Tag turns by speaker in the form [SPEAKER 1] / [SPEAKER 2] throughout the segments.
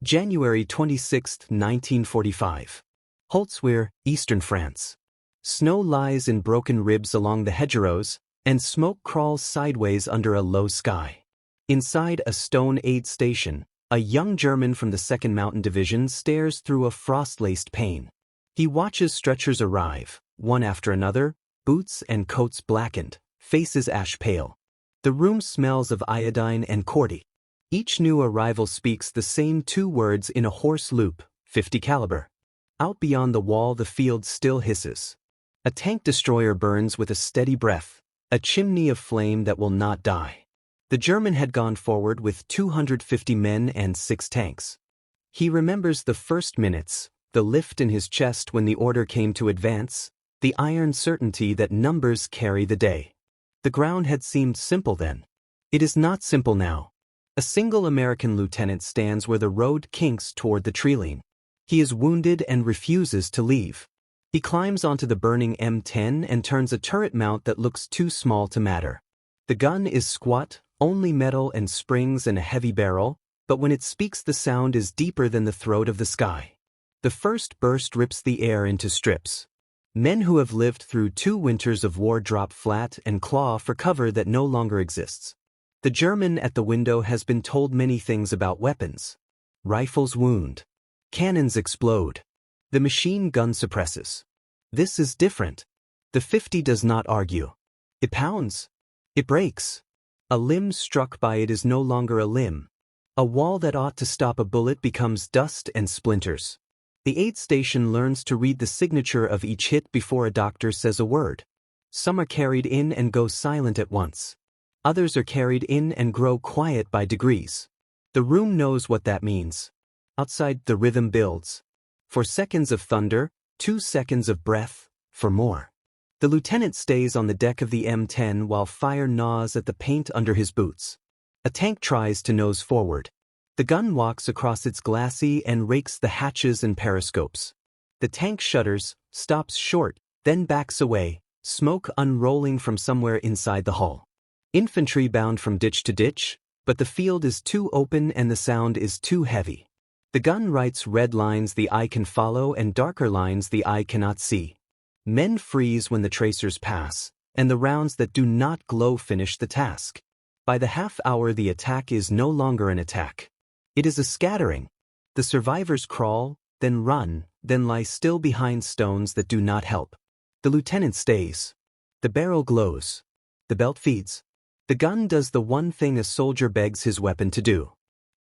[SPEAKER 1] January 26, 1945. Holtzwihr, Eastern France. Snow lies in broken ribs along the hedgerows, and smoke crawls sideways under a low sky. Inside a stone aid station, a young German from the 2nd Mountain Division stares through a frost-laced pane. He watches stretchers arrive, one after another, boots and coats blackened, faces ash-pale. The room smells of iodine and cordy. Each new arrival speaks the same 2 words in a hoarse loop, 50 caliber. Out beyond the wall the field still hisses. A tank destroyer burns with a steady breath, a chimney of flame that will not die. The German had gone forward with 250 men and 6 tanks. He remembers the first minutes, the lift in his chest when the order came to advance, the iron certainty that numbers carry the day. The ground had seemed simple then. It is not simple now. A single American lieutenant stands where the road kinks toward the treeline. He is wounded and refuses to leave. He climbs onto the burning M10 and turns a turret mount that looks too small to matter. The gun is squat, only metal and springs and a heavy barrel, but when it speaks the sound is deeper than the throat of the sky. The first burst rips the air into strips. Men who have lived through 2 winters of war drop flat and claw for cover that no longer exists. The German at the window has been told many things about weapons. Rifles wound. Cannons explode. The machine gun suppresses. This is different. The 50 does not argue. It pounds. It breaks. A limb struck by it is no longer a limb. A wall that ought to stop a bullet becomes dust and splinters. The aid station learns to read the signature of each hit before a doctor says a word. Some are carried in and go silent at once. Others are carried in and grow quiet by degrees. The room knows what that means. Outside, the rhythm builds. For seconds of thunder, 2 seconds of breath, for more. The lieutenant stays on the deck of the M10 while fire gnaws at the paint under his boots. A tank tries to nose forward. The gun walks across its glacis and rakes the hatches and periscopes. The tank shudders, stops short, then backs away, smoke unrolling from somewhere inside the hull. Infantry bound from ditch to ditch, but the field is too open and the sound is too heavy. The gun writes red lines the eye can follow and darker lines the eye cannot see. Men freeze when the tracers pass, and the rounds that do not glow finish the task. By the half hour the attack is no longer an attack. It is a scattering. The survivors crawl, then run, then lie still behind stones that do not help. The lieutenant stays. The barrel glows. The belt feeds. The gun does the one thing a soldier begs his weapon to do.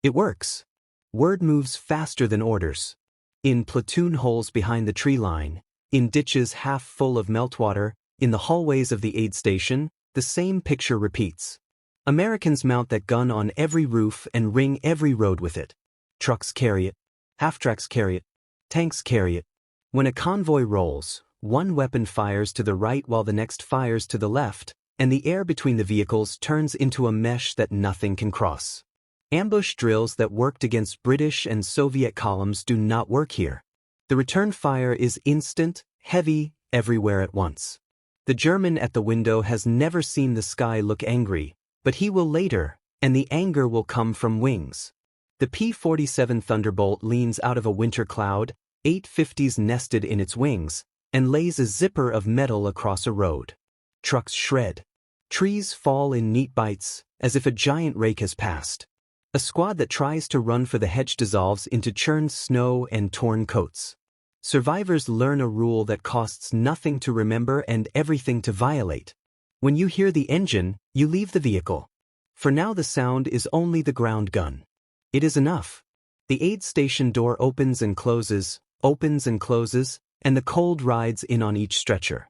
[SPEAKER 1] It works. Word moves faster than orders. In platoon holes behind the tree line, in ditches half full of meltwater, in the hallways of the aid station, the same picture repeats. Americans mount that gun on every roof and ring every road with it. Trucks carry it. Half-tracks carry it. Tanks carry it. When a convoy rolls, one weapon fires to the right while the next fires to the left, and the air between the vehicles turns into a mesh that nothing can cross. Ambush drills that worked against British and Soviet columns do not work here. The return fire is instant, heavy, everywhere at once. The German at the window has never seen the sky look angry, but he will later, and the anger will come from wings. The P-47 Thunderbolt leans out of a winter cloud, 850s nested in its wings, and lays a zipper of metal across a road. Trucks shred. Trees fall in neat bites, as if a giant rake has passed. A squad that tries to run for the hedge dissolves into churned snow and torn coats. Survivors learn a rule that costs nothing to remember and everything to violate. When you hear the engine, you leave the vehicle. For now the sound is only the ground gun. It is enough. The aid station door opens and closes, and the cold rides in on each stretcher.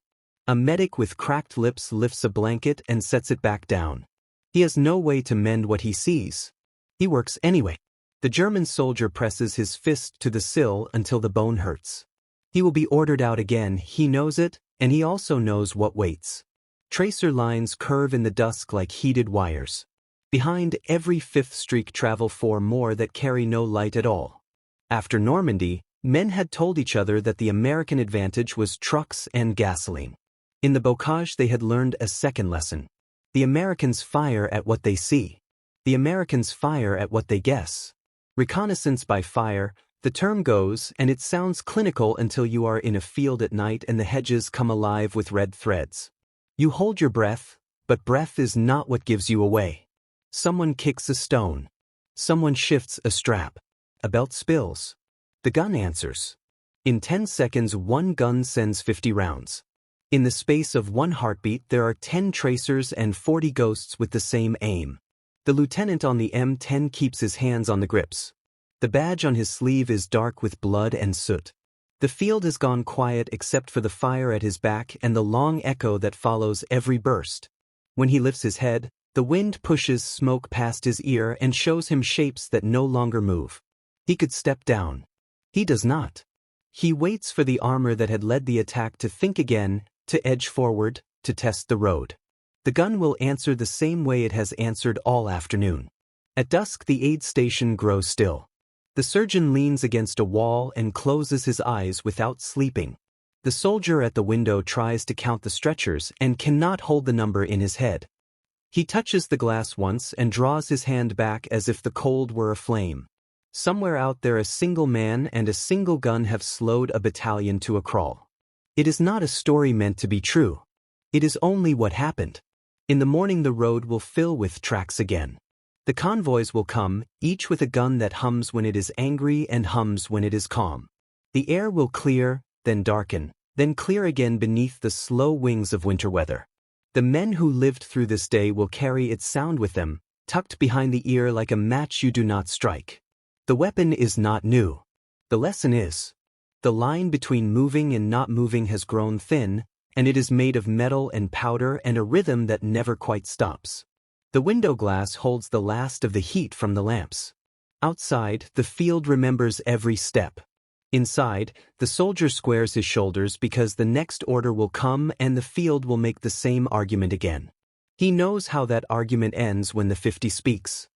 [SPEAKER 1] A medic with cracked lips lifts a blanket and sets it back down. He has no way to mend what he sees. He works anyway. The German soldier presses his fist to the sill until the bone hurts. He will be ordered out again, he knows it, and he also knows what waits. Tracer lines curve in the dusk like heated wires. Behind every fifth streak travel 4 more that carry no light at all. After Normandy, men had told each other that the American advantage was trucks and gasoline. In the bocage they had learned a second lesson. The Americans fire at what they see. The Americans fire at what they guess. Reconnaissance by fire, the term goes, and it sounds clinical until you are in a field at night and the hedges come alive with red threads. You hold your breath, but breath is not what gives you away. Someone kicks a stone. Someone shifts a strap. A belt spills. The gun answers. In 10 seconds, one gun sends 50 rounds. In the space of one heartbeat, there are 10 tracers and 40 ghosts with the same aim. The lieutenant on the M10 keeps his hands on the grips. The badge on his sleeve is dark with blood and soot. The field has gone quiet except for the fire at his back and the long echo that follows every burst. When he lifts his head, the wind pushes smoke past his ear and shows him shapes that no longer move. He could step down. He does not. He waits for the armor that had led the attack to think again, to edge forward, to test the road. The gun will answer the same way it has answered all afternoon. At dusk, the aid station grows still. The surgeon leans against a wall and closes his eyes without sleeping. The soldier at the window tries to count the stretchers and cannot hold the number in his head. He touches the glass once and draws his hand back as if the cold were a flame. Somewhere out there, a single man and a single gun have slowed a battalion to a crawl. It is not a story meant to be true. It is only what happened. In the morning, the road will fill with tracks again. The convoys will come, each with a gun that hums when it is angry and hums when it is calm. The air will clear, then darken, then clear again beneath the slow wings of winter weather. The men who lived through this day will carry its sound with them, tucked behind the ear like a match you do not strike. The weapon is not new. The lesson is. The line between moving and not moving has grown thin, and it is made of metal and powder and a rhythm that never quite stops. The window glass holds the last of the heat from the lamps. Outside, the field remembers every step. Inside, the soldier squares his shoulders because the next order will come and the field will make the same argument again. He knows how that argument ends when the 50 speaks.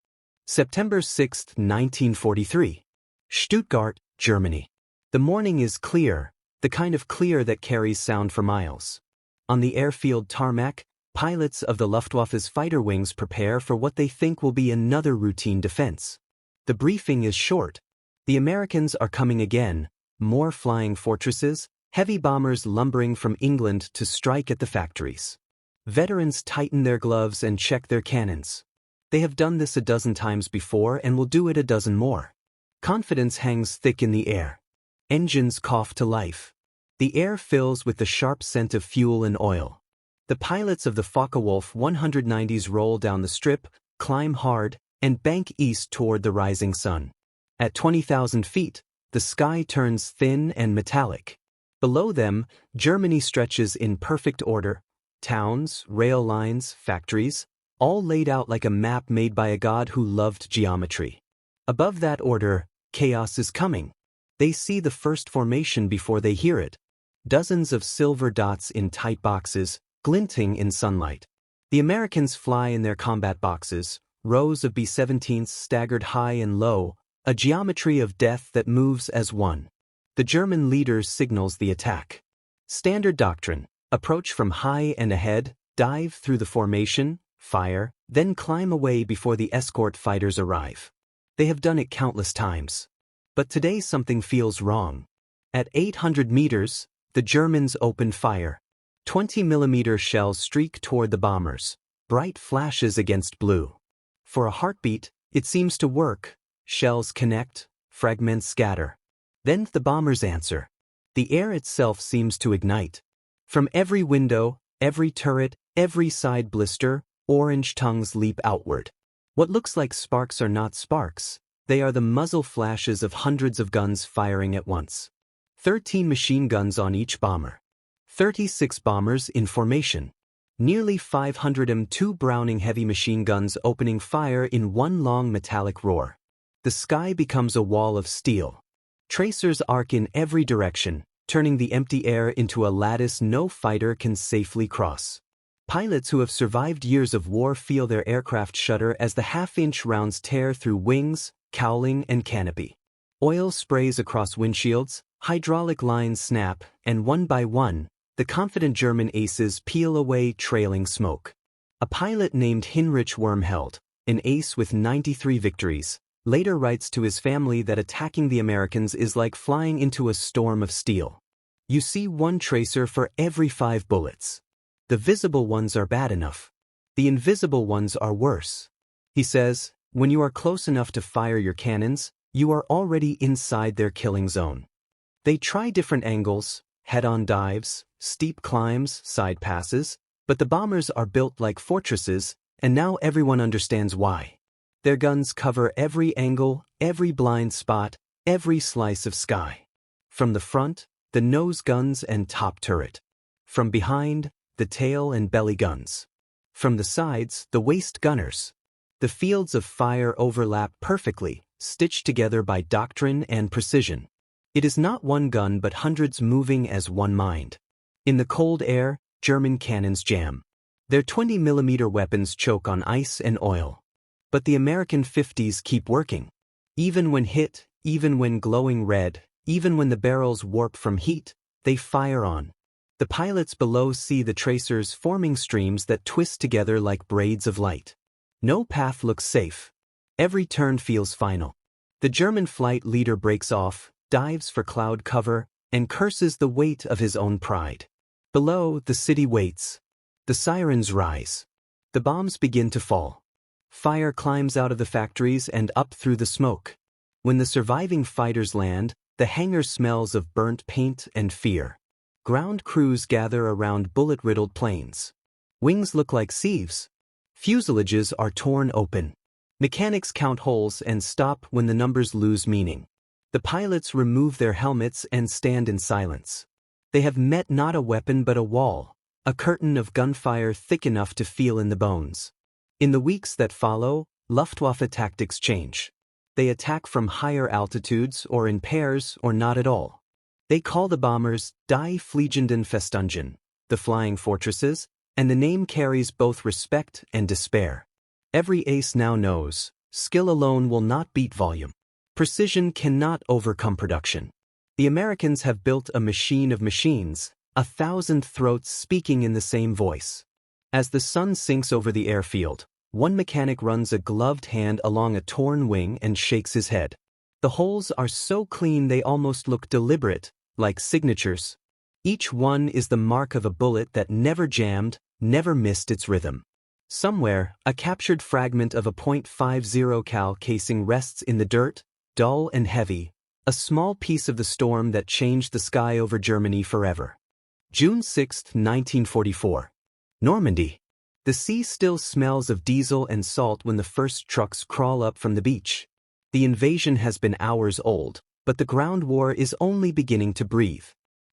[SPEAKER 1] September 6, 1943. Stuttgart, Germany. The morning is clear, the kind of clear that carries sound for miles. On the airfield tarmac, pilots of the Luftwaffe's fighter wings prepare for what they think will be another routine defense. The briefing is short. The Americans are coming again, more flying fortresses, heavy bombers lumbering from England to strike at the factories. Veterans tighten their gloves and check their cannons. They have done this a dozen times before and will do it a dozen more. Confidence hangs thick in the air. Engines cough to life. The air fills with the sharp scent of fuel and oil. The pilots of the Focke-Wulf 190s roll down the strip, climb hard, and bank east toward the rising sun. At 20,000 feet, the sky turns thin and metallic. Below them, Germany stretches in perfect order. Towns, rail lines, factories, all laid out like a map made by a god who loved geometry. Above that order, chaos is coming. They see the first formation before they hear it. Dozens of silver dots in tight boxes, glinting in sunlight. The Americans fly in their combat boxes, rows of B-17s staggered high and low, a geometry of death that moves as one. The German leader signals the attack. Standard doctrine: approach from high and ahead, dive through the formation, fire, then climb away before the escort fighters arrive. They have done it countless times. But today something feels wrong. At 800 meters, the Germans open fire. 20mm shells streak toward the bombers, bright flashes against blue. For a heartbeat, it seems to work. Shells connect, fragments scatter. Then the bombers answer. The air itself seems to ignite. From every window, every turret, every side blister, orange tongues leap outward. What looks like sparks are not sparks. They are the muzzle flashes of hundreds of guns firing at once. 13 machine guns on each bomber. 36 bombers in formation. Nearly 500 M2 Browning heavy machine guns opening fire in one long metallic roar. The sky becomes a wall of steel. Tracers arc in every direction, turning the empty air into a lattice no fighter can safely cross. Pilots who have survived years of war feel their aircraft shudder as the half-inch rounds tear through wings, cowling, and canopy. Oil sprays across windshields, hydraulic lines snap, and one by one, the confident German aces peel away trailing smoke. A pilot named Heinrich Wormheld, an ace with 93 victories, later writes to his family that attacking the Americans is like flying into a storm of steel. You see one tracer for every 5 bullets. The visible ones are bad enough. The invisible ones are worse. He says, when you are close enough to fire your cannons, you are already inside their killing zone. They try different angles, head-on dives, steep climbs, side passes, but the bombers are built like fortresses, and now everyone understands why. Their guns cover every angle, every blind spot, every slice of sky. From the front, the nose guns and top turret. From behind, the tail and belly guns. From the sides, the waist gunners. The fields of fire overlap perfectly, stitched together by doctrine and precision. It is not one gun but hundreds moving as one mind. In the cold air, German cannons jam. Their 20mm weapons choke on ice and oil. But the American 50s keep working. Even when hit, even when glowing red, even when the barrels warp from heat, they fire on. The pilots below see the tracers forming streams that twist together like braids of light. No path looks safe. Every turn feels final. The German flight leader breaks off, dives for cloud cover, and curses the weight of his own pride. Below, the city waits. The sirens rise. The bombs begin to fall. Fire climbs out of the factories and up through the smoke. When the surviving fighters land, the hangar smells of burnt paint and fear. Ground crews gather around bullet-riddled planes. Wings look like sieves. Fuselages are torn open. Mechanics count holes and stop when the numbers lose meaning. The pilots remove their helmets and stand in silence. They have met not a weapon but a wall, a curtain of gunfire thick enough to feel in the bones. In the weeks that follow, Luftwaffe tactics change. They attack from higher altitudes or in pairs or not at all. They call the bombers Die Fliegenden Festungen, the flying fortresses, and the name carries both respect and despair. Every ace now knows, skill alone will not beat volume. Precision cannot overcome production. The Americans have built a machine of machines, 1,000 throats speaking in the same voice. As the sun sinks over the airfield, one mechanic runs a gloved hand along a torn wing and shakes his head. The holes are so clean they almost look deliberate, like signatures. Each one is the mark of a bullet that never jammed, never missed its rhythm. Somewhere, a captured fragment of a .50 cal casing rests in the dirt, dull and heavy, a small piece of the storm that changed the sky over Germany forever. June 6, 1944. Normandy. The sea still smells of diesel and salt when the first trucks crawl up from the beach. The invasion has been hours old, but the ground war is only beginning to breathe.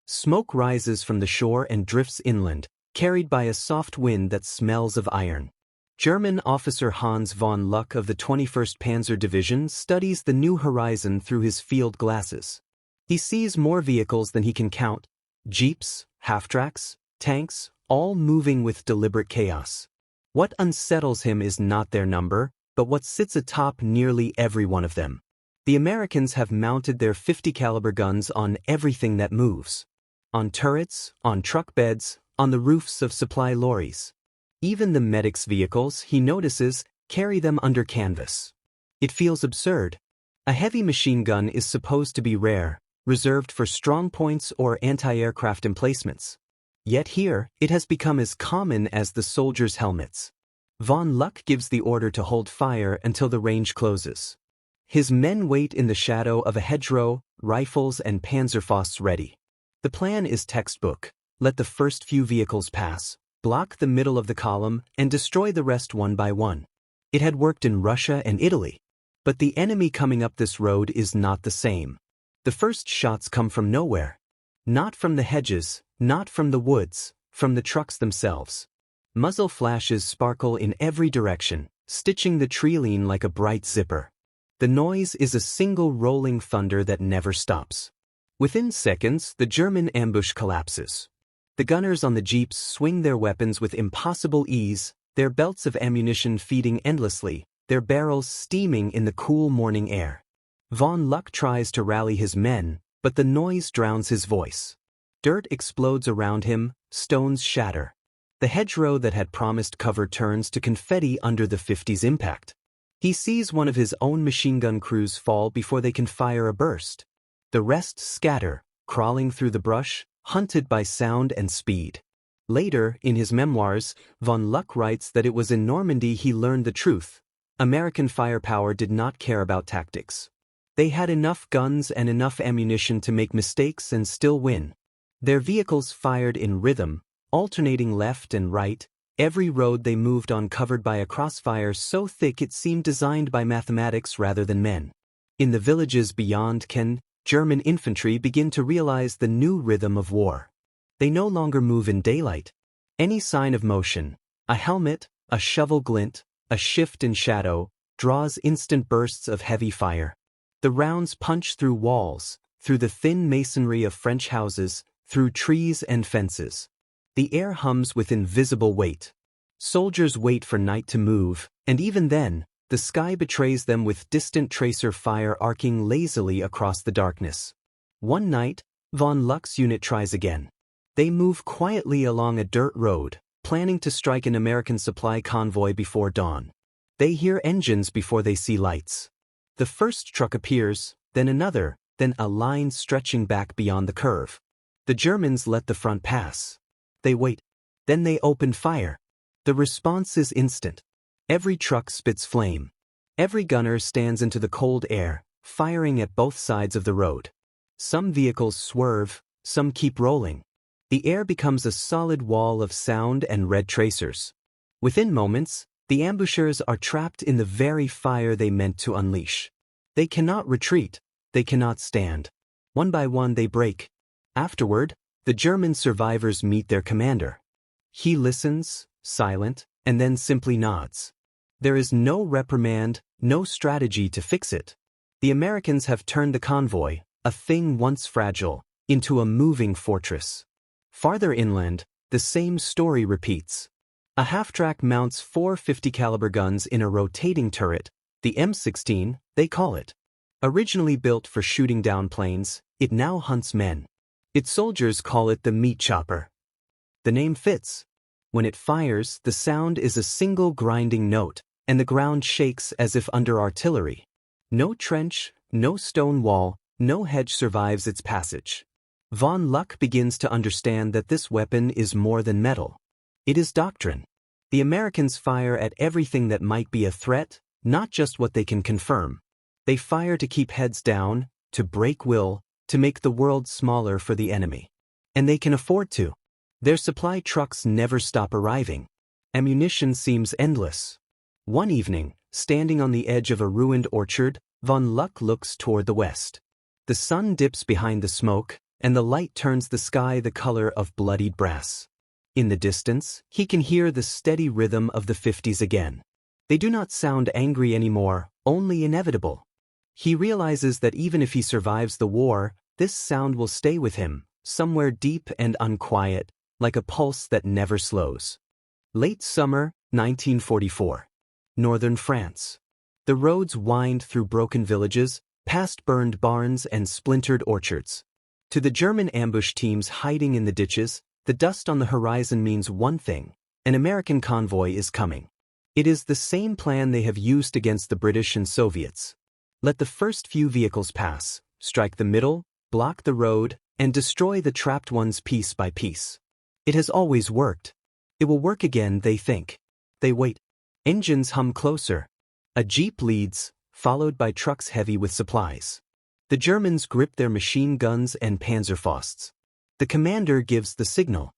[SPEAKER 1] Smoke rises from the shore and drifts inland, carried by a soft wind that smells of iron. German officer Hans von Luck of the 21st Panzer Division studies the new horizon through his field glasses. He sees more vehicles than he can count, jeeps, half-tracks, tanks, all moving with deliberate chaos. What unsettles him is not their number, but what sits atop nearly every one of them. The Americans have mounted their .50 caliber guns on everything that moves. On turrets, on truck beds, on the roofs of supply lorries. Even the medics' vehicles, he notices, carry them under canvas. It feels absurd. A heavy machine gun is supposed to be rare, reserved for strong points or anti-aircraft emplacements. Yet here, it has become as common as the soldiers' helmets. Von Luck gives the order to hold fire until the range closes. His men wait in the shadow of a hedgerow, rifles and Panzerfausts ready. The plan is textbook: let the first few vehicles pass, block the middle of the column, and destroy the rest one by one. It had worked in Russia and Italy. But the enemy coming up this road is not the same. The first shots come from nowhere. Not from the hedges, not from the woods, from the trucks themselves. Muzzle flashes sparkle in every direction, stitching the treeline like a bright zipper. The noise is a single rolling thunder that never stops. Within seconds, the German ambush collapses. The gunners on the jeeps swing their weapons with impossible ease, their belts of ammunition feeding endlessly, their barrels steaming in the cool morning air. Von Luck tries to rally his men, but the noise drowns his voice. Dirt explodes around him, stones shatter. The hedgerow that had promised cover turns to confetti under the 50's impact. He sees one of his own machine gun crews fall before they can fire a burst. The rest scatter, crawling through the brush, hunted by sound and speed. Later, in his memoirs, von Luck writes that it was in Normandy he learned the truth. American firepower did not care about tactics. They had enough guns and enough ammunition to make mistakes and still win. Their vehicles fired in rhythm, alternating left and right, every road they moved on covered by a crossfire so thick it seemed designed by mathematics rather than men. In the villages beyond Caen, German infantry begin to realize the new rhythm of war. They no longer move in daylight. Any sign of motion, a helmet, a shovel glint, a shift in shadow, draws instant bursts of heavy fire. The rounds punch through walls, through the thin masonry of French houses, through trees and fences. The air hums with invisible weight. Soldiers wait for night to move, and even then, the sky betrays them with distant tracer fire arcing lazily across the darkness. One night, von Luck's unit tries again. They move quietly along a dirt road, planning to strike an American supply convoy before dawn. They hear engines before they see lights. The first truck appears, then another, then a line stretching back beyond the curve. The Germans let the front pass. They wait. Then they open fire. The response is instant. Every truck spits flame. Every gunner stands into the cold air, firing at both sides of the road. Some vehicles swerve, some keep rolling. The air becomes a solid wall of sound and red tracers. Within moments, the ambushers are trapped in the very fire they meant to unleash. They cannot retreat. They cannot stand. One by one they break. Afterward, the German survivors meet their commander. He listens, silent, and then simply nods. There is no reprimand, no strategy to fix it. The Americans have turned the convoy, a thing once fragile, into a moving fortress. Farther inland, the same story repeats. A half-track mounts 4 50-caliber guns in a rotating turret, the M16, they call it. Originally built for shooting down planes, it now hunts men. Its soldiers call it the meat chopper. The name fits. When it fires, the sound is a single grinding note, and the ground shakes as if under artillery. No trench, no stone wall, no hedge survives its passage. Von Luck begins to understand that this weapon is more than metal. It is doctrine. The Americans fire at everything that might be a threat, not just what they can confirm. They fire to keep heads down, to break will, to make the world smaller for the enemy. And they can afford to. Their supply trucks never stop arriving. Ammunition seems endless. One evening, standing on the edge of a ruined orchard, von Luck looks toward the west. The sun dips behind the smoke, and the light turns the sky the color of bloodied brass. In the distance, he can hear the steady rhythm of the 50s again. They do not sound angry anymore, only inevitable. He realizes that even if he survives the war, this sound will stay with him, somewhere deep and unquiet, like a pulse that never slows. Late summer, 1944. Northern France. The roads wind through broken villages, past burned barns and splintered orchards. To the German ambush teams hiding in the ditches, the dust on the horizon means one thing: an American convoy is coming. It is the same plan they have used against the British and Soviets. Let the first few vehicles pass, strike the middle, block the road, and destroy the trapped ones piece by piece. It has always worked. It will work again, they think. They wait. Engines hum closer. A jeep leads, followed by trucks heavy with supplies. The Germans grip their machine guns and Panzerfausts. The commander gives the signal.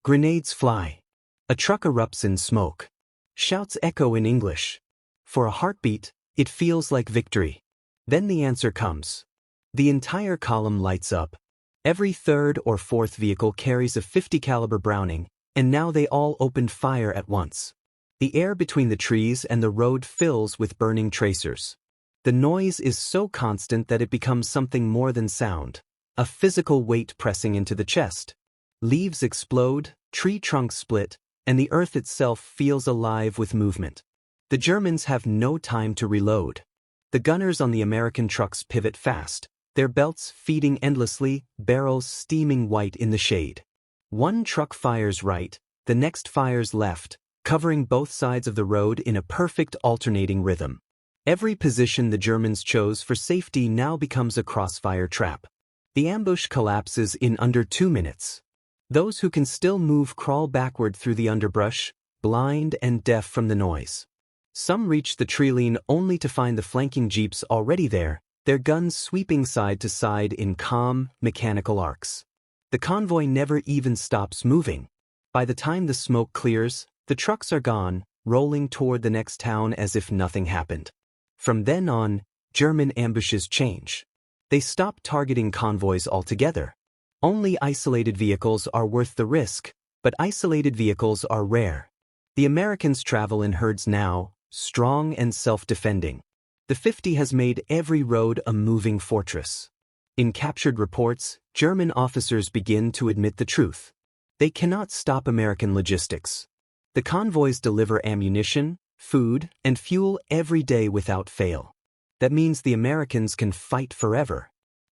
[SPEAKER 1] Grenades fly. A truck erupts in smoke. Shouts echo in English. For a heartbeat, it feels like victory. Then the answer comes. The entire column lights up. Every third or fourth vehicle carries a 50-caliber Browning, and now they all opened fire at once. The air between the trees and the road fills with burning tracers. The noise is so constant that it becomes something more than sound, a physical weight pressing into the chest. Leaves explode, tree trunks split, and the earth itself feels alive with movement. The Germans have no time to reload. The gunners on the American trucks pivot fast, their belts feeding endlessly, barrels steaming white in the shade. One truck fires right, the next fires left, covering both sides of the road in a perfect alternating rhythm. Every position the Germans chose for safety now becomes a crossfire trap. The ambush collapses in under 2 minutes. Those who can still move crawl backward through the underbrush, blind and deaf from the noise. Some reach the treeline only to find the flanking jeeps already there, their guns sweeping side to side in calm, mechanical arcs. The convoy never even stops moving. By the time the smoke clears, the trucks are gone, rolling toward the next town as if nothing happened. From then on, German ambushes change. They stop targeting convoys altogether. Only isolated vehicles are worth the risk, but isolated vehicles are rare. The Americans travel in herds now, strong and self-defending. The 50 has made every road a moving fortress. In captured reports, German officers begin to admit the truth. They cannot stop American logistics. The convoys deliver ammunition, food, and fuel every day without fail. That means the Americans can fight forever.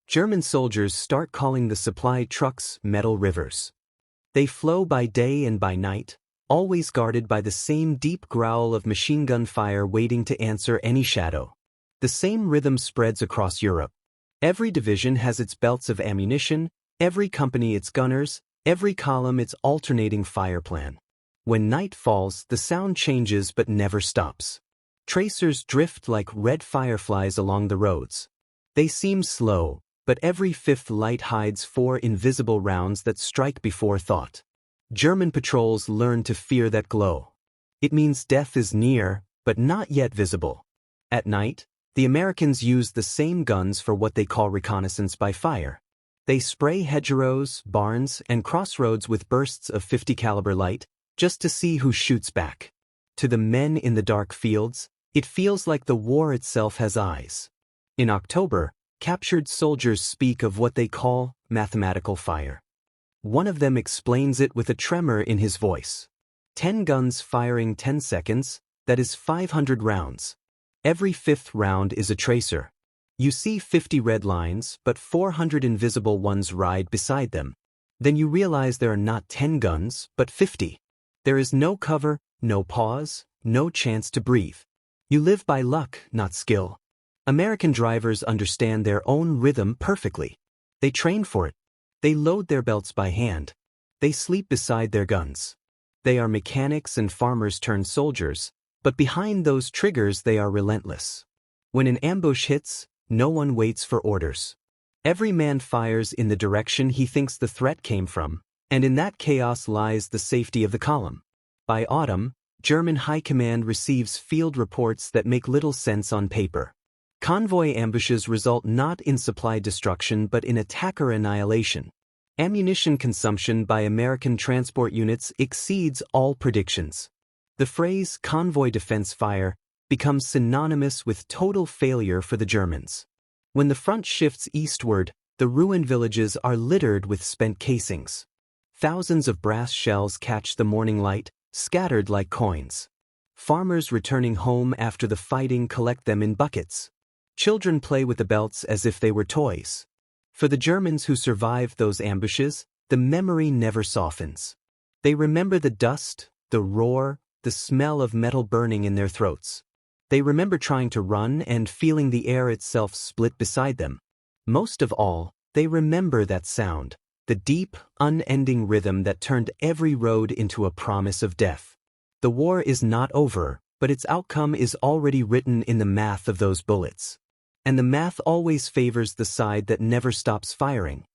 [SPEAKER 1] German soldiers start calling the supply trucks metal rivers. They flow by day and by night, always guarded by the same deep growl of machine gun fire waiting to answer any shadow. The same rhythm spreads across Europe. Every division has its belts of ammunition, every company its gunners, every column its alternating fire plan. When night falls, the sound changes but never stops. Tracers drift like red fireflies along the roads. They seem slow, but every fifth light hides 4 invisible rounds that strike before thought. German patrols learn to fear that glow. It means death is near, but not yet visible. At night, the Americans use the same guns for what they call reconnaissance by fire. They spray hedgerows, barns, and crossroads with bursts of 50 caliber light, just to see who shoots back. To the men in the dark fields, it feels like the war itself has eyes. In October, captured soldiers speak of what they call mathematical fire. One of them explains it with a tremor in his voice. 10 guns firing 10 seconds, that is 500 rounds. Every 5th round is a tracer. You see 50 red lines, but 400 invisible ones ride beside them. Then you realize there are not 10 guns, but 50. There is no cover, no pause, no chance to breathe. You live by luck, not skill. American drivers understand their own rhythm perfectly. They train for it. They load their belts by hand. They sleep beside their guns. They are mechanics and farmers turned soldiers, but behind those triggers they are relentless. When an ambush hits, no one waits for orders. Every man fires in the direction he thinks the threat came from, and in that chaos lies the safety of the column. By autumn, German high command receives field reports that make little sense on paper. Convoy ambushes result not in supply destruction but in attacker annihilation. Ammunition consumption by American transport units exceeds all predictions. The phrase convoy defense fire becomes synonymous with total failure for the Germans. When the front shifts eastward, the ruined villages are littered with spent casings. Thousands of brass shells catch the morning light, scattered like coins. Farmers returning home after the fighting collect them in buckets. Children play with the belts as if they were toys. For the Germans who survived those ambushes, the memory never softens. They remember the dust, the roar, the smell of metal burning in their throats. They remember trying to run and feeling the air itself split beside them. Most of all, they remember that sound, the deep, unending rhythm that turned every road into a promise of death. The war is not over, but its outcome is already written in the math of those bullets. And the math always favors the side that never stops firing.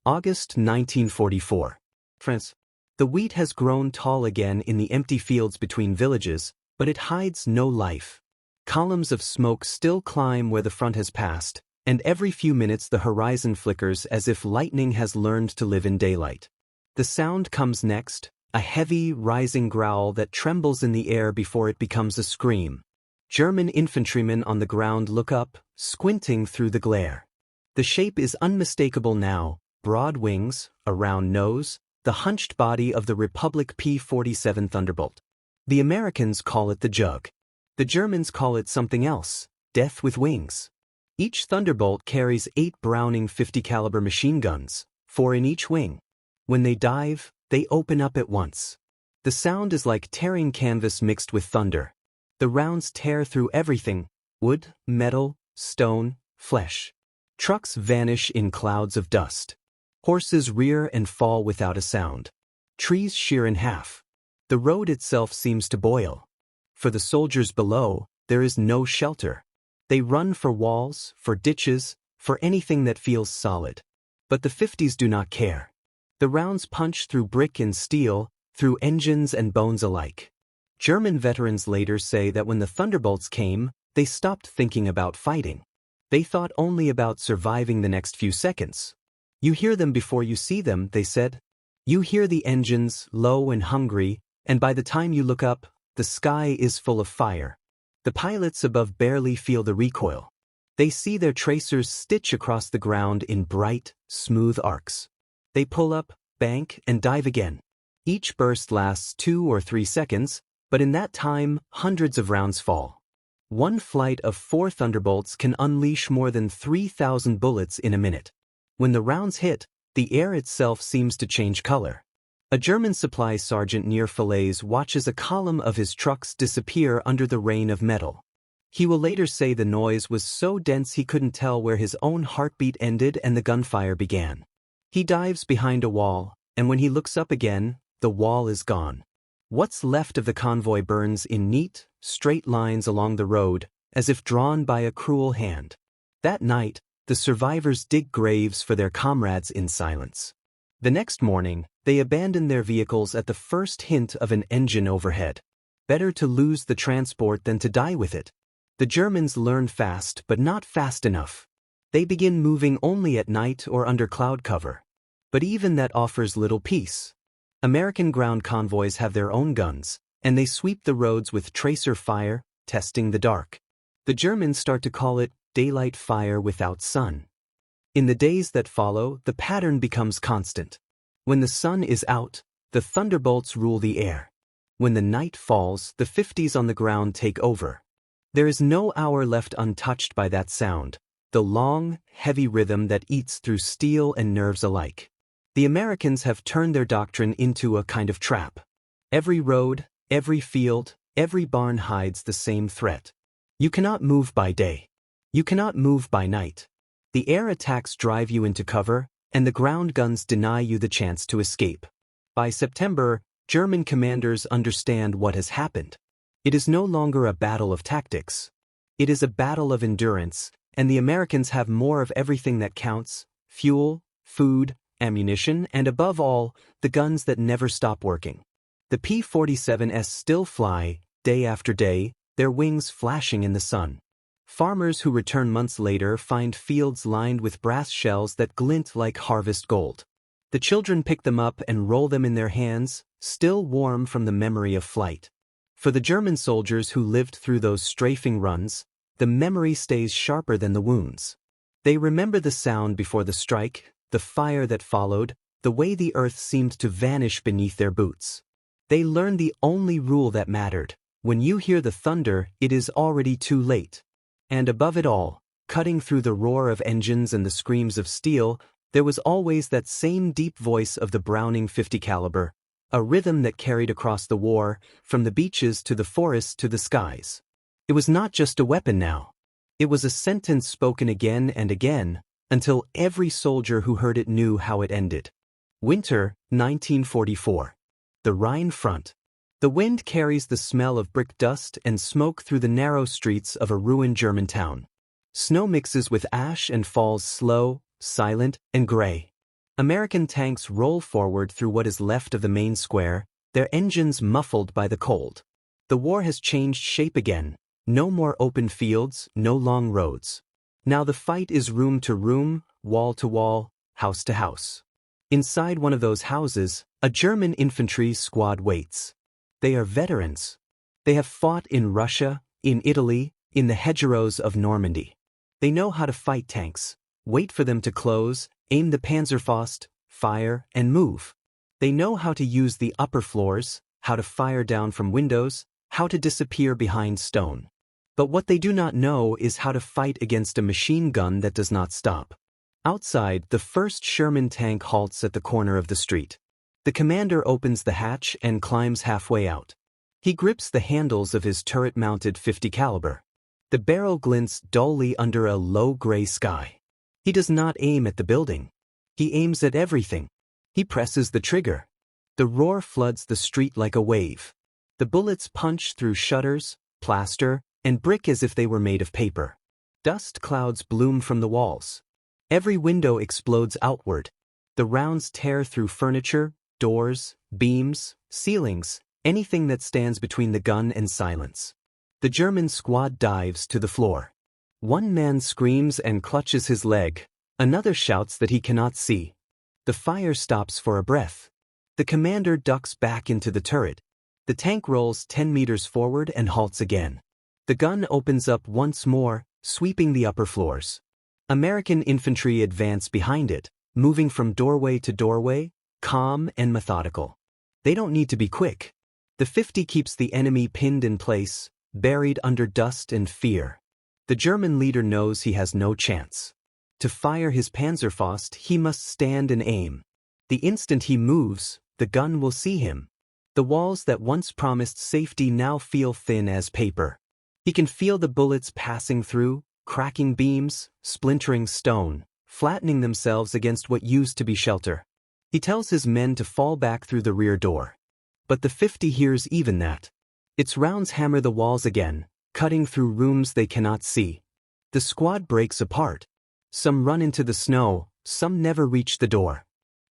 [SPEAKER 1] August 1944. France. The wheat has grown tall again in the empty fields between villages, but it hides no life. Columns of smoke still climb where the front has passed, and every few minutes the horizon flickers as if lightning has learned to live in daylight. The sound comes next, a heavy, rising growl that trembles in the air before it becomes a scream. German infantrymen on the ground look up, squinting through the glare. The shape is unmistakable now, broad wings, a round nose, the hunched body of the Republic P-47 Thunderbolt. The Americans call it the Jug. The Germans call it something else, death with wings. Each Thunderbolt carries 8 Browning 50 caliber machine guns, 4 in each wing. When they dive, they open up at once. The sound is like tearing canvas mixed with thunder. The rounds tear through everything, Wood, metal, stone, flesh. Trucks vanish in clouds of dust. Horses rear and fall without a sound. Trees shear in half. The road itself seems to boil. For the soldiers below, there is no shelter. They run for walls, for ditches, for anything that feels solid. But the 50s do not care. The rounds punch through brick and steel, through engines and bones alike. German veterans later say that when the Thunderbolts came, they stopped thinking about fighting. They thought only about surviving the next few seconds. You hear them before you see them, they said. You hear the engines, low and hungry, and by the time you look up, the sky is full of fire. The pilots above barely feel the recoil. They see their tracers stitch across the ground in bright, smooth arcs. They pull up, bank, and dive again. Each burst lasts 2 or 3 seconds, but in that time, hundreds of rounds fall. One flight of 4 Thunderbolts can unleash more than 3,000 bullets in a minute. When the rounds hit, the air itself seems to change color. A German supply sergeant near Falaise watches a column of his trucks disappear under the rain of metal. He will later say the noise was so dense he couldn't tell where his own heartbeat ended and the gunfire began. He dives behind a wall, and when he looks up again, the wall is gone. What's left of the convoy burns in neat, straight lines along the road, as if drawn by a cruel hand. That night, the survivors dig graves for their comrades in silence. The next morning, they abandon their vehicles at the first hint of an engine overhead. Better to lose the transport than to die with it. The Germans learn fast, but not fast enough. They begin moving only at night or under cloud cover. But even that offers little peace. American ground convoys have their own guns, and they sweep the roads with tracer fire, testing the dark. The Germans start to call it daylight fire without sun. In the days that follow, the pattern becomes constant. When the sun is out, the Thunderbolts rule the air. When the night falls, the 50s on the ground take over. There is no hour left untouched by that sound, the long, heavy rhythm that eats through steel and nerves alike. The Americans have turned their doctrine into a kind of trap. Every road, every field, every barn hides the same threat. You cannot move by day. You cannot move by night. The air attacks drive you into cover, and the ground guns deny you the chance to escape. By September, German commanders understand what has happened. It is no longer a battle of tactics. It is a battle of endurance, and the Americans have more of everything that counts: fuel, food, ammunition, and above all, the guns that never stop working. The P-47s still fly, day after day, their wings flashing in the sun. Farmers who return months later find fields lined with brass shells that glint like harvest gold. The children pick them up and roll them in their hands, still warm from the memory of flight. For the German soldiers who lived through those strafing runs, the memory stays sharper than the wounds. They remember the sound before the strike, the fire that followed, the way the earth seemed to vanish beneath their boots. They learn the only rule that mattered: when you hear the thunder, it is already too late. And above it all, cutting through the roar of engines and the screams of steel, there was always that same deep voice of the Browning .50 caliber, a rhythm that carried across the war, from the beaches to the forests to the skies. It was not just a weapon now. It was a sentence spoken again and again, until every soldier who heard it knew how it ended. Winter, 1944. The Rhine front. The wind carries the smell of brick dust and smoke through the narrow streets of a ruined German town. Snow mixes with ash and falls slow, silent, and gray. American tanks roll forward through what is left of the main square, their engines muffled by the cold. The war has changed shape again. No more open fields, no long roads. Now the fight is room to room, wall to wall, house to house. Inside one of those houses, a German infantry squad waits. They are veterans. They have fought in Russia, in Italy, in the hedgerows of Normandy. They know how to fight tanks, wait for them to close, aim the Panzerfaust, fire, and move. They know how to use the upper floors, how to fire down from windows, how to disappear behind stone. But what they do not know is how to fight against a machine gun that does not stop. Outside, the first Sherman tank halts at the corner of the street. The commander opens the hatch and climbs halfway out. He grips the handles of his turret-mounted .50 caliber. The barrel glints dully under a low gray sky. He does not aim at the building. He aims at everything. He presses the trigger. The roar floods the street like a wave. The bullets punch through shutters, plaster, and brick as if they were made of paper. Dust clouds bloom from the walls. Every window explodes outward. The rounds tear through furniture, doors, beams, ceilings, anything that stands between the gun and silence. The German squad dives to the floor. One man screams and clutches his leg. Another shouts that he cannot see. The fire stops for a breath. The commander ducks back into the turret. The tank rolls 10 meters forward and halts again. The gun opens up once more, sweeping the upper floors. American infantry advance behind it, moving from doorway to doorway, calm and methodical. They don't need to be quick. The 50 keeps the enemy pinned in place, buried under dust and fear. The German leader knows he has no chance. To fire his Panzerfaust, he must stand and aim. The instant he moves, the gun will see him. The walls that once promised safety now feel thin as paper. He can feel the bullets passing through, cracking beams, splintering stone, flattening themselves against what used to be shelter. He tells his men to fall back through the rear door. But the 50 hears even that. Its rounds hammer the walls again, cutting through rooms they cannot see. The squad breaks apart. Some run into the snow, some never reach the door.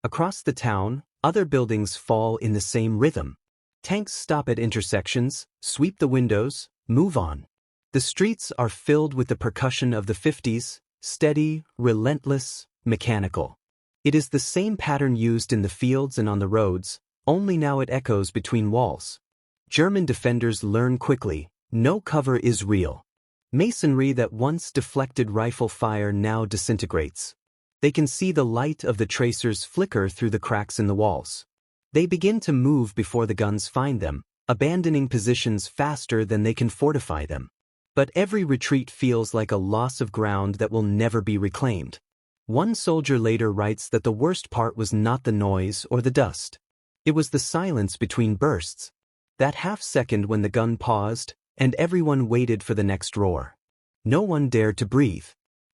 [SPEAKER 1] Across the town, other buildings fall in the same rhythm. Tanks stop at intersections, sweep the windows, move on. The streets are filled with the percussion of the 50s, steady, relentless, mechanical. It is the same pattern used in the fields and on the roads, only now it echoes between walls. German defenders learn quickly, no cover is real. Masonry that once deflected rifle fire now disintegrates. They can see the light of the tracers flicker through the cracks in the walls. They begin to move before the guns find them, abandoning positions faster than they can fortify them. But every retreat feels like a loss of ground that will never be reclaimed. One soldier later writes that the worst part was not the noise or the dust. It was the silence between bursts. That half-second when the gun paused, and everyone waited for the next roar. No one dared to breathe.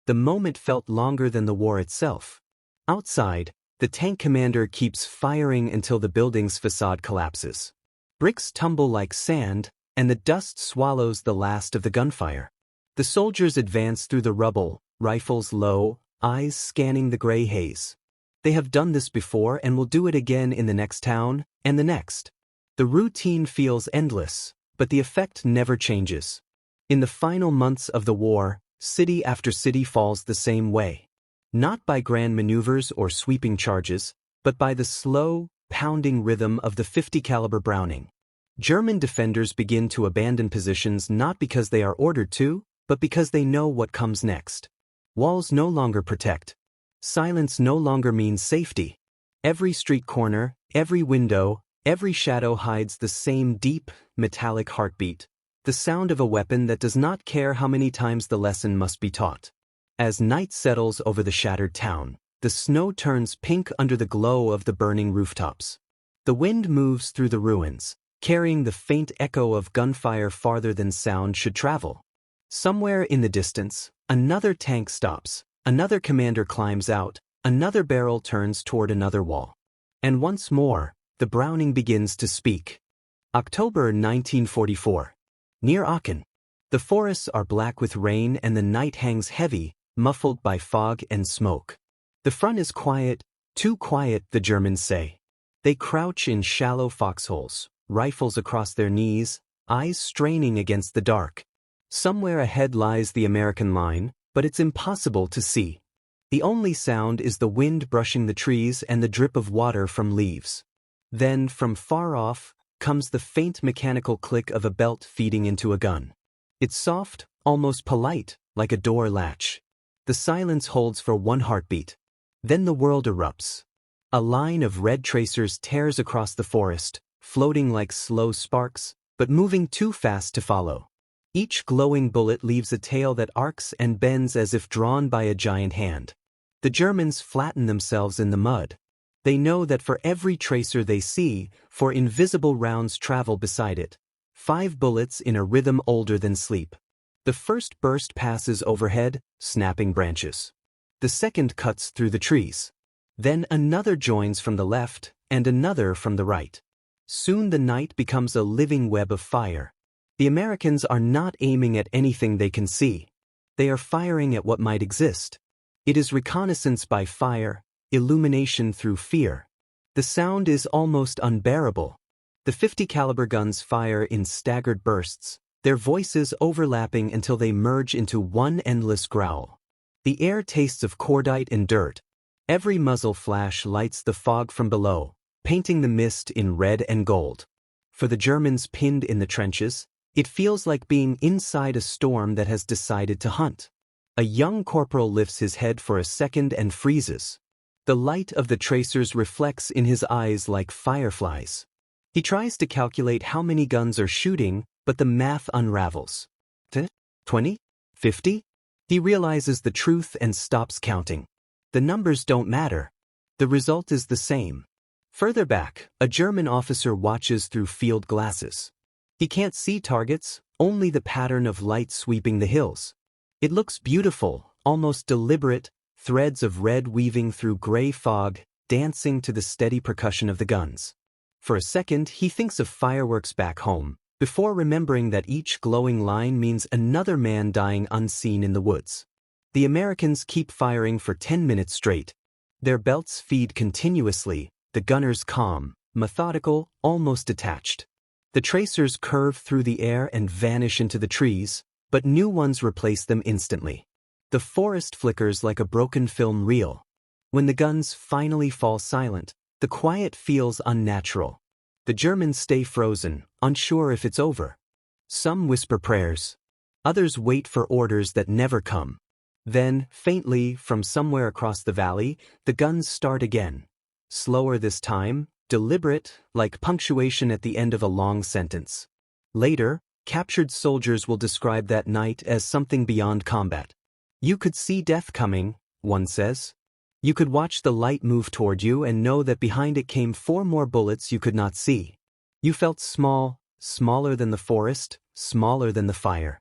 [SPEAKER 1] The moment felt longer than the war itself. Outside, the tank commander keeps firing until the building's facade collapses. Bricks tumble like sand, and the dust swallows the last of the gunfire. The soldiers advance through the rubble, rifles low, eyes scanning the gray haze. They have done this before and will do it again in the next town, and the next. The routine feels endless, but the effect never changes. In the final months of the war, city after city falls the same way. Not by grand maneuvers or sweeping charges, but by the slow, pounding rhythm of the 50 caliber Browning. German defenders begin to abandon positions not because they are ordered to, but because they know what comes next. Walls no longer protect. Silence no longer means safety. Every street corner, every window, every shadow hides the same deep, metallic heartbeat, the sound of a weapon that does not care how many times the lesson must be taught. As night settles over the shattered town, the snow turns pink under the glow of the burning rooftops. The wind moves through the ruins, carrying the faint echo of gunfire farther than sound should travel. Somewhere in the distance, another tank stops, another commander climbs out, another barrel turns toward another wall. And once more, the Browning begins to speak. October 1944. Near Aachen. The forests are black with rain and the night hangs heavy, muffled by fog and smoke. The front is quiet, too quiet, the Germans say. They crouch in shallow foxholes, rifles across their knees, eyes straining against the dark. Somewhere ahead lies the American line, but it's impossible to see. The only sound is the wind brushing the trees and the drip of water from leaves. Then, from far off, comes the faint mechanical click of a belt feeding into a gun. It's soft, almost polite, like a door latch. The silence holds for one heartbeat. Then the world erupts. A line of red tracers tears across the forest, floating like slow sparks, but moving too fast to follow. Each glowing bullet leaves a tail that arcs and bends as if drawn by a giant hand. The Germans flatten themselves in the mud. They know that for every tracer they see, 4 invisible rounds travel beside it. 5 bullets in a rhythm older than sleep. The first burst passes overhead, snapping branches. The second cuts through the trees. Then another joins from the left, and another from the right. Soon the night becomes a living web of fire. The Americans are not aiming at anything they can see. They are firing at what might exist. It is reconnaissance by fire, illumination through fear. The sound is almost unbearable. The 50 caliber guns fire in staggered bursts, their voices overlapping until they merge into one endless growl. The air tastes of cordite and dirt. Every muzzle flash lights the fog from below, painting the mist in red and gold. For the Germans pinned in the trenches, it feels like being inside a storm that has decided to hunt. A young corporal lifts his head for a second and freezes. The light of the tracers reflects in his eyes like fireflies. He tries to calculate how many guns are shooting, but the math unravels. 20? 50? He realizes the truth and stops counting. The numbers don't matter. The result is the same. Further back, a German officer watches through field glasses. He can't see targets, only the pattern of light sweeping the hills. It looks beautiful, almost deliberate, threads of red weaving through gray fog, dancing to the steady percussion of the guns. For a second, he thinks of fireworks back home, before remembering that each glowing line means another man dying unseen in the woods. The Americans keep firing for 10 minutes straight. Their belts feed continuously, the gunners calm, methodical, almost detached. The tracers curve through the air and vanish into the trees, but new ones replace them instantly. The forest flickers like a broken film reel. When the guns finally fall silent, the quiet feels unnatural. The Germans stay frozen, unsure if it's over. Some whisper prayers. Others wait for orders that never come. Then, faintly, from somewhere across the valley, the guns start again. Slower this time, deliberate, like punctuation at the end of a long sentence. Later, captured soldiers will describe that night as something beyond combat. You could see death coming, one says. You could watch the light move toward you and know that behind it came 4 more bullets you could not see. You felt small, smaller than the forest, smaller than the fire.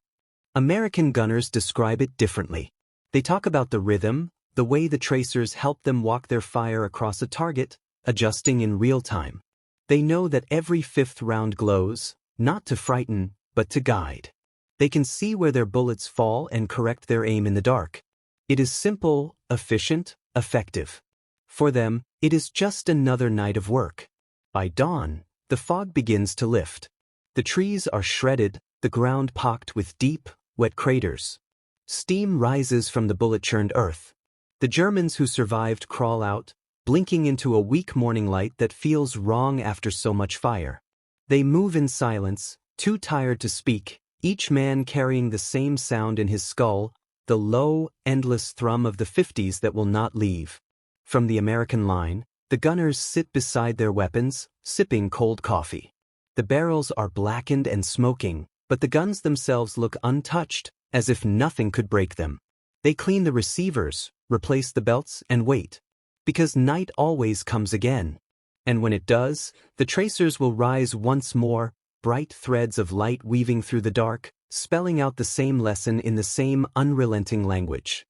[SPEAKER 1] American gunners describe it differently. They talk about the rhythm, the way the tracers help them walk their fire across a target, adjusting in real time. They know that every 5th round glows, not to frighten, but to guide. They can see where their bullets fall and correct their aim in the dark. It is simple, efficient, effective. For them, it is just another night of work. By dawn, the fog begins to lift. The trees are shredded, the ground pocked with deep, wet craters. Steam rises from the bullet-churned earth. The Germans who survived crawl out, blinking into a weak morning light that feels wrong after so much fire. They move in silence, too tired to speak, each man carrying the same sound in his skull, the low, endless thrum of the 50s that will not leave. From the American line, the gunners sit beside their weapons, sipping cold coffee. The barrels are blackened and smoking, but the guns themselves look untouched, as if nothing could break them. They clean the receivers, replace the belts, and wait. Because night always comes again. And when it does, the tracers will rise once more, bright threads of light weaving through the dark, spelling out the same lesson in the same unrelenting language.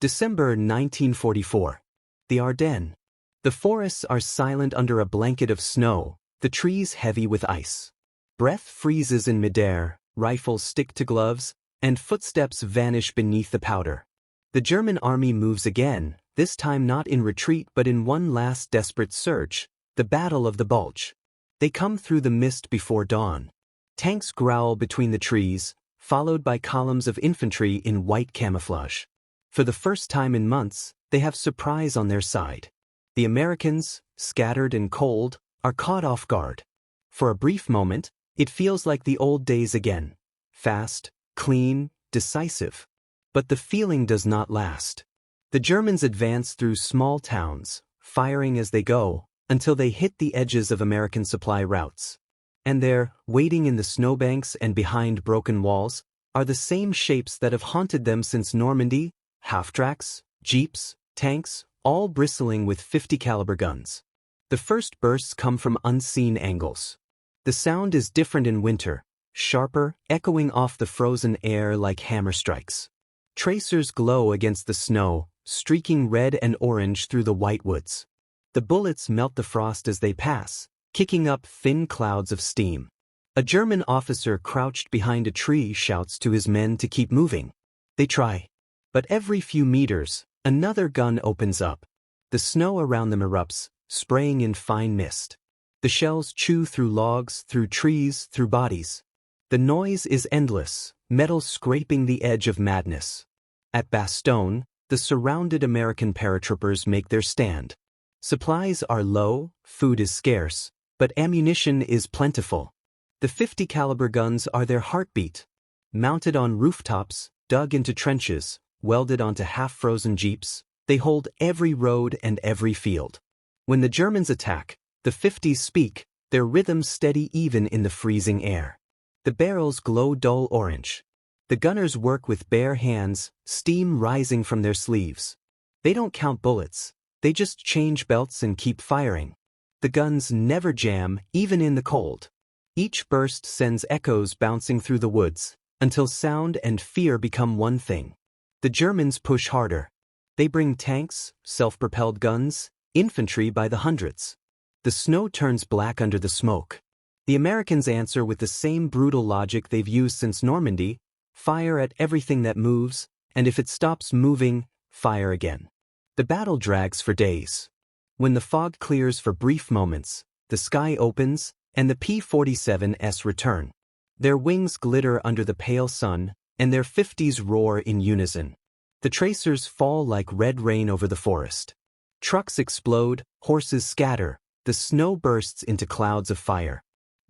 [SPEAKER 1] December 1944. The Ardennes. The forests are silent under a blanket of snow, the trees heavy with ice. Breath freezes in midair, rifles stick to gloves, and footsteps vanish beneath the powder. The German army moves again, this time not in retreat but in one last desperate surge, the Battle of the Bulge. They come through the mist before dawn. Tanks growl between the trees, followed by columns of infantry in white camouflage. For the first time in months, they have surprise on their side. The Americans, scattered and cold, are caught off guard. For a brief moment, it feels like the old days again. Fast, clean, decisive. But the feeling does not last. The Germans advance through small towns, firing as they go, until they hit the edges of American supply routes. And there, waiting in the snowbanks and behind broken walls, are the same shapes that have haunted them since Normandy: half-tracks, jeeps, tanks, all bristling with 50 caliber guns. The first bursts come from unseen angles. The sound is different in winter, sharper, echoing off the frozen air like hammer strikes. Tracers glow against the snow, streaking red and orange through the white woods. The bullets melt the frost as they pass, kicking up thin clouds of steam. A German officer crouched behind a tree shouts to his men to keep moving. They try. But every few meters, another gun opens up. The snow around them erupts, spraying in fine mist. The shells chew through logs, through trees, through bodies. The noise is endless, metal scraping the edge of madness. At Bastogne, the surrounded American paratroopers make their stand. Supplies are low, food is scarce, but ammunition is plentiful. The 50 caliber guns are their heartbeat. Mounted on rooftops, dug into trenches, welded onto half-frozen jeeps, they hold every road and every field. When the Germans attack, the 50s speak, their rhythm steady even in the freezing air. The barrels glow dull orange. The gunners work with bare hands, steam rising from their sleeves. They don't count bullets, they just change belts and keep firing. The guns never jam, even in the cold. Each burst sends echoes bouncing through the woods, until sound and fear become one thing. The Germans push harder. They bring tanks, self-propelled guns, infantry by the hundreds. The snow turns black under the smoke. The Americans answer with the same brutal logic they've used since Normandy: fire at everything that moves, and if it stops moving, fire again. The battle drags for days. When the fog clears for brief moments, the sky opens, and the P-47s return. Their wings glitter under the pale sun, and their 50s roar in unison. The tracers fall like red rain over the forest. Trucks explode, horses scatter, the snow bursts into clouds of fire.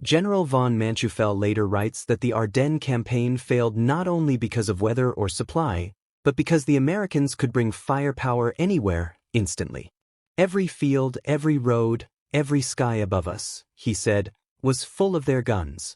[SPEAKER 1] General von Manschufel later writes that the Ardennes campaign failed not only because of weather or supply, but because the Americans could bring firepower anywhere, instantly. Every field, every road, every sky above us, he said, was full of their guns.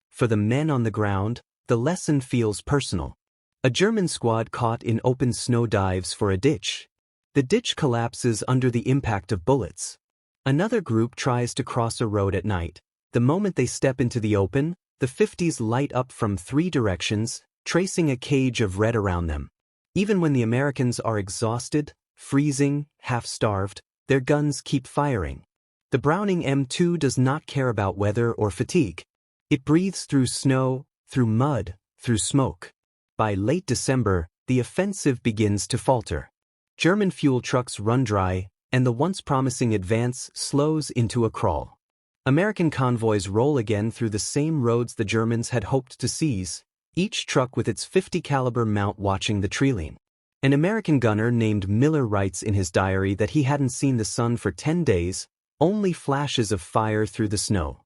[SPEAKER 1] For the men on the ground, the lesson feels personal. A German squad caught in open snow dives for a ditch. The ditch collapses under the impact of bullets. Another group tries to cross a road at night. The moment they step into the open, the 50s light up from 3 directions, tracing a cage of red around them. Even when the Americans are exhausted, freezing, half-starved, their guns keep firing. The Browning M2 does not care about weather or fatigue. It breathes through snow, through mud, through smoke. By late December, the offensive begins to falter. German fuel trucks run dry, and the once promising advance slows into a crawl. American convoys roll again through the same roads the Germans had hoped to seize, each truck with its 50 caliber mount watching the treeline. An American gunner named Miller writes in his diary that he hadn't seen the sun for 10 days, only flashes of fire through the snow.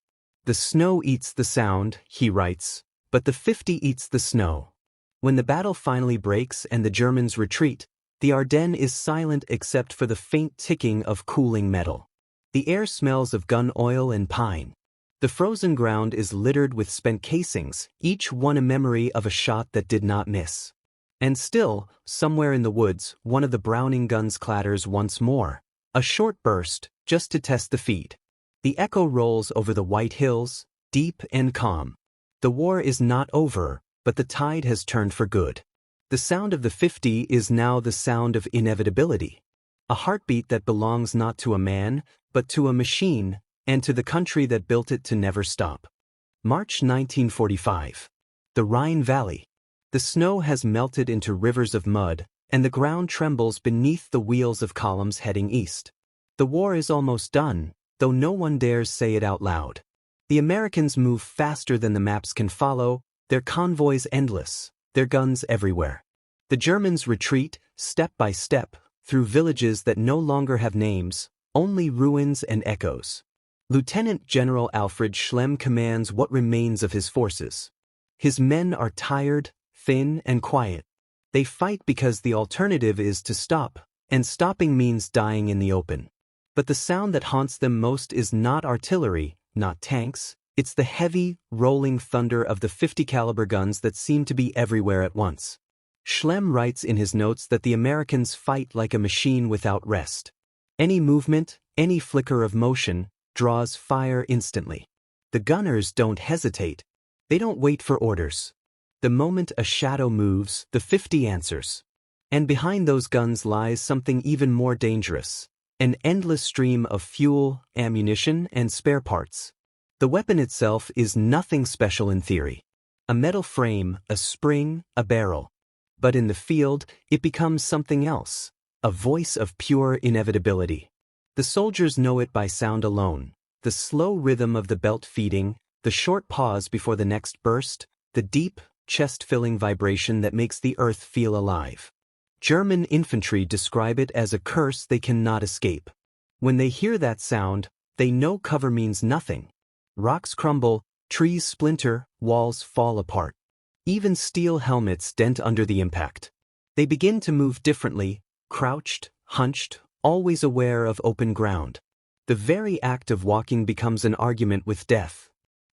[SPEAKER 1] The snow eats the sound, he writes, but the 50 eats the snow. When the battle finally breaks and the Germans retreat, the Ardennes is silent except for the faint ticking of cooling metal. The air smells of gun oil and pine. The frozen ground is littered with spent casings, each one a memory of a shot that did not miss. And still, somewhere in the woods, one of the Browning guns clatters once more. A short burst, just to test the feed. The echo rolls over the white hills, deep and calm. The war is not over, but the tide has turned for good. The sound of the 50 is now the sound of inevitability. A heartbeat that belongs not to a man, but to a machine, and to the country that built it to never stop. March 1945. The Rhine Valley. The snow has melted into rivers of mud, and the ground trembles beneath the wheels of columns heading east. The war is almost done, though no one dares say it out loud. The Americans move faster than the maps can follow, their convoys endless, their guns everywhere. The Germans retreat, step by step, through villages that no longer have names, only ruins and echoes. Lieutenant General Alfred Schlemm commands what remains of his forces. His men are tired, thin, and quiet. They fight because the alternative is to stop, and stopping means dying in the open. But the sound that haunts them most is not artillery, not tanks, it's the heavy, rolling thunder of the 50 caliber guns that seem to be everywhere at once. Schlemm writes in his notes that the Americans fight like a machine without rest. Any movement, any flicker of motion, draws fire instantly. The gunners don't hesitate. They don't wait for orders. The moment a shadow moves, the 50 answers. And behind those guns lies something even more dangerous. An endless stream of fuel, ammunition, and spare parts. The weapon itself is nothing special in theory. A metal frame, a spring, a barrel. But in the field, it becomes something else. A voice of pure inevitability. The soldiers know it by sound alone. The slow rhythm of the belt feeding, the short pause before the next burst, the deep, chest-filling vibration that makes the earth feel alive. German infantry describe it as a curse they cannot escape. When they hear that sound, they know cover means nothing. Rocks crumble, trees splinter, walls fall apart. Even steel helmets dent under the impact. They begin to move differently, crouched, hunched, always aware of open ground. The very act of walking becomes an argument with death.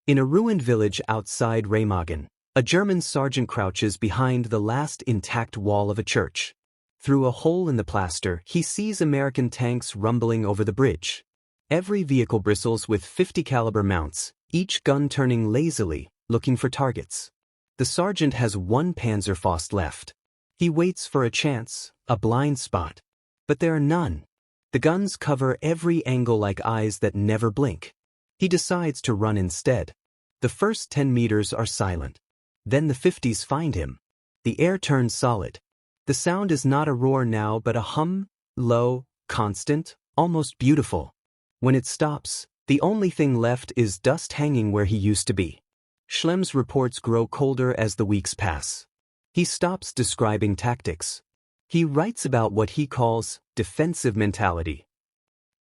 [SPEAKER 1] In a ruined village outside Remagen, a German sergeant crouches behind the last intact wall of a church. Through a hole in the plaster, he sees American tanks rumbling over the bridge. Every vehicle bristles with 50 caliber mounts, each gun turning lazily, looking for targets. The sergeant has one Panzerfaust left. He waits for a chance, a blind spot. But there are none. The guns cover every angle like eyes that never blink. He decides to run instead. The first 10 meters are silent. Then the 50s find him. The air turns solid. The sound is not a roar now but a hum, low, constant, almost beautiful. When it stops, the only thing left is dust hanging where he used to be. Schlem's reports grow colder as the weeks pass. He stops describing tactics. He writes about what he calls defensive mentality.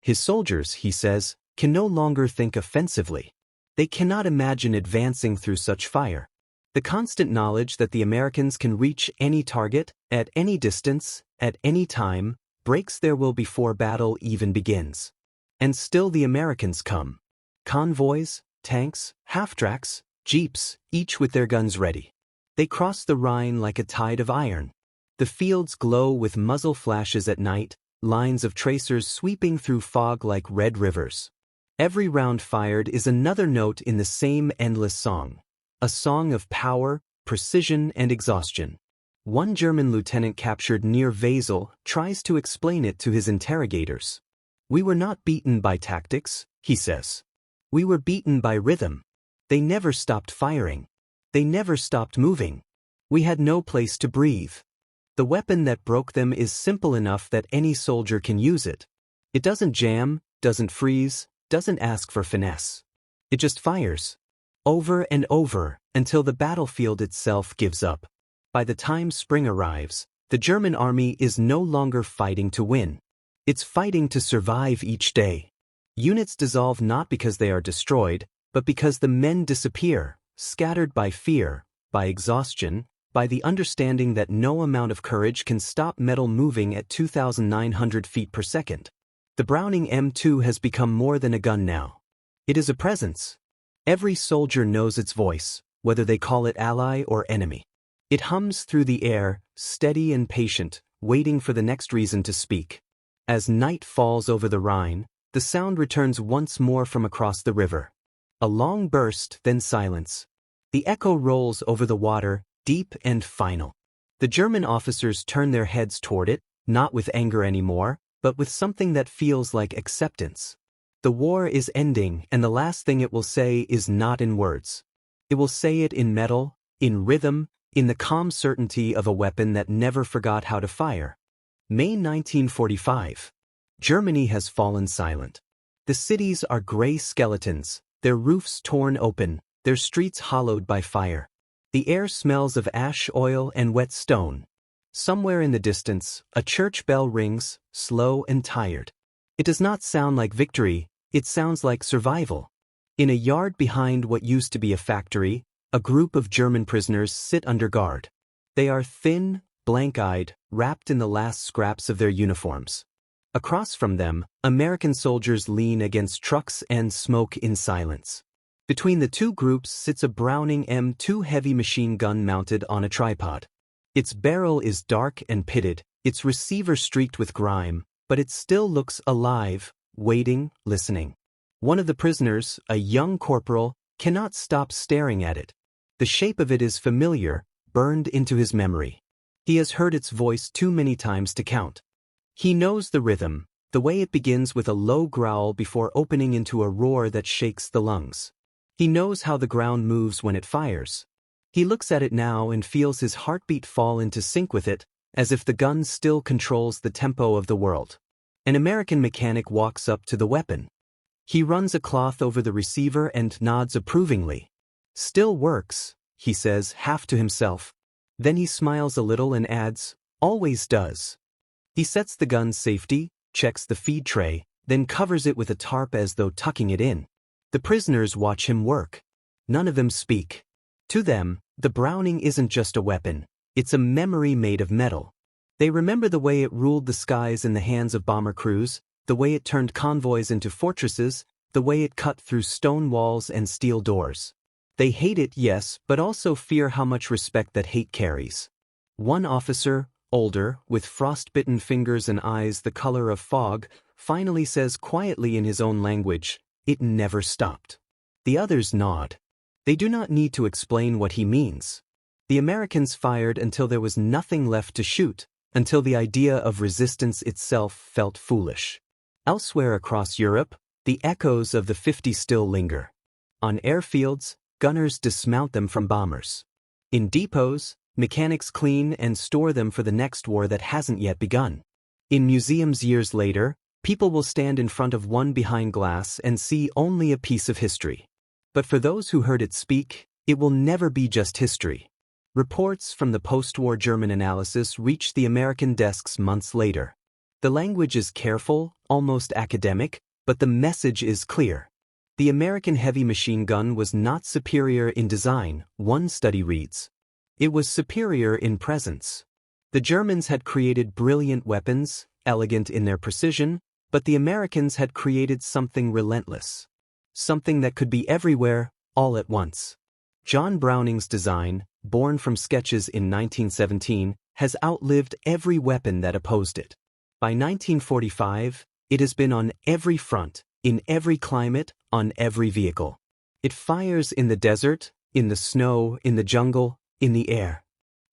[SPEAKER 1] His soldiers, he says, can no longer think offensively. They cannot imagine advancing through such fire. The constant knowledge that the Americans can reach any target, at any distance, at any time, breaks their will before battle even begins. And still the Americans come. Convoys, tanks, half-tracks, jeeps, each with their guns ready. They cross the Rhine like a tide of iron. The fields glow with muzzle flashes at night, lines of tracers sweeping through fog like red rivers. Every round fired is another note in the same endless song. A song of power, precision, and exhaustion. One German lieutenant captured near Wesel tries to explain it to his interrogators. "We were not beaten by tactics," he says. "We were beaten by rhythm. They never stopped firing. They never stopped moving. We had no place to breathe. The weapon that broke them is simple enough that any soldier can use it. It doesn't jam, doesn't freeze, doesn't ask for finesse. It just fires. Over and over, until the battlefield itself gives up. By the time spring arrives, the German army is no longer fighting to win. It's fighting to survive each day. Units dissolve not because they are destroyed, but because the men disappear, scattered by fear, by exhaustion, by the understanding that no amount of courage can stop metal moving at 2,900 feet per second. The Browning M2 has become more than a gun now. It is a presence. Every soldier knows its voice, whether they call it ally or enemy. It hums through the air, steady and patient, waiting for the next reason to speak. As night falls over the Rhine, the sound returns once more from across the river. A long burst, then silence. The echo rolls over the water, deep and final. The German officers turn their heads toward it, not with anger anymore, but with something that feels like acceptance. The war is ending, and the last thing it will say is not in words. It will say it in metal, in rhythm, in the calm certainty of a weapon that never forgot how to fire. May 1945. Germany has fallen silent. The cities are gray skeletons, their roofs torn open, their streets hollowed by fire. The air smells of ash oil and wet stone. Somewhere in the distance, a church bell rings, slow and tired. It does not sound like victory, it sounds like survival. In a yard behind what used to be a factory, a group of German prisoners sit under guard. They are thin, blank-eyed, wrapped in the last scraps of their uniforms. Across from them, American soldiers lean against trucks and smoke in silence. Between the two groups sits a Browning M2 heavy machine gun mounted on a tripod. Its barrel is dark and pitted, its receiver streaked with grime, but it still looks alive, waiting, listening. One of the prisoners, a young corporal, cannot stop staring at it. The shape of it is familiar, burned into his memory. He has heard its voice too many times to count. He knows the rhythm, the way it begins with a low growl before opening into a roar that shakes the lungs. He knows how the ground moves when it fires. He looks at it now and feels his heartbeat fall into sync with it, as if the gun still controls the tempo of the world. An American mechanic walks up to the weapon. He runs a cloth over the receiver and nods approvingly. "Still works," he says, half to himself. Then he smiles a little and adds, "Always does." He sets the gun's safety, checks the feed tray, then covers it with a tarp as though tucking it in. The prisoners watch him work. None of them speak. To them, the Browning isn't just a weapon, it's a memory made of metal. They remember the way it ruled the skies in the hands of bomber crews, the way it turned convoys into fortresses, the way it cut through stone walls and steel doors. They hate it, yes, but also fear how much respect that hate carries. One officer, older, with frostbitten fingers and eyes the color of fog, finally says quietly in his own language, "It never stopped." The others nod. They do not need to explain what he means. The Americans fired until there was nothing left to shoot, until the idea of resistance itself felt foolish. Elsewhere across Europe, the echoes of the 50s still linger. On airfields, gunners dismount them from bombers. In depots, mechanics clean and store them for the next war that hasn't yet begun. In museums years later, people will stand in front of one behind glass and see only a piece of history. But for those who heard it speak, it will never be just history. Reports from the post-war German analysis reach the American desks months later. The language is careful, almost academic, but the message is clear. The American heavy machine gun was not superior in design, one study reads. It was superior in presence. The Germans had created brilliant weapons, elegant in their precision, but the Americans had created something relentless. Something that could be everywhere, all at once. John Browning's design, born from sketches in 1917, has outlived every weapon that opposed it. By 1945, it has been on every front, in every climate, on every vehicle. It fires in the desert, in the snow, in the jungle, in the air.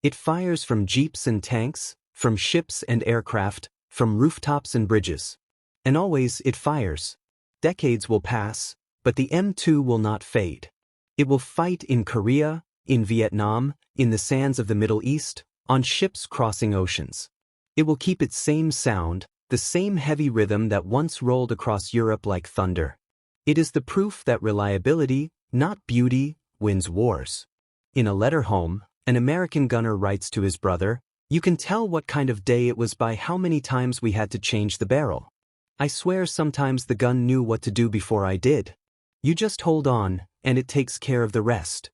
[SPEAKER 1] It fires from jeeps and tanks, from ships and aircraft, from rooftops and bridges. And always it fires. Decades will pass, but the M2 will not fade. It will fight in Korea, in Vietnam, in the sands of the Middle East, on ships crossing oceans. It will keep its same sound, the same heavy rhythm that once rolled across Europe like thunder. It is the proof that reliability, not beauty, wins wars. In a letter home, an American gunner writes to his brother, "You can tell what kind of day it was by how many times we had to change the barrel. I swear sometimes the gun knew what to do before I did. You just hold on, and it takes care of the rest."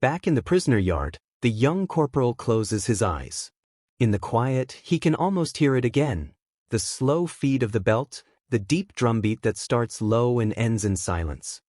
[SPEAKER 1] Back in the prisoner yard, the young corporal closes his eyes. In the quiet, he can almost hear it again. The slow feed of the belt, the deep drumbeat that starts low and ends in silence.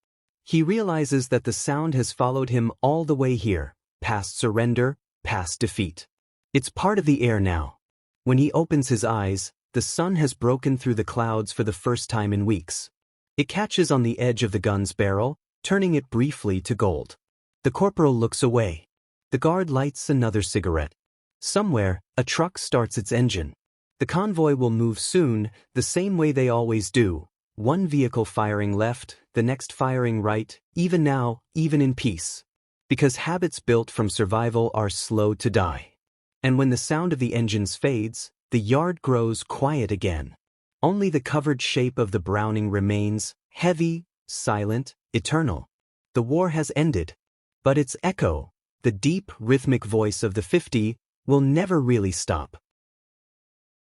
[SPEAKER 1] He realizes that the sound has followed him all the way here, past surrender, past defeat. It's part of the air now. When he opens his eyes, the sun has broken through the clouds for the first time in weeks. It catches on the edge of the gun's barrel, turning it briefly to gold. The corporal looks away. The guard lights another cigarette. Somewhere, a truck starts its engine. The convoy will move soon, the same way they always do. One vehicle firing left, the next firing right, even now, even in peace. Because habits built from survival are slow to die. And when the sound of the engines fades, the yard grows quiet again. Only the covered shape of the Browning remains, heavy, silent, eternal. The war has ended. But its echo, the deep, rhythmic voice of the 50, will never really stop.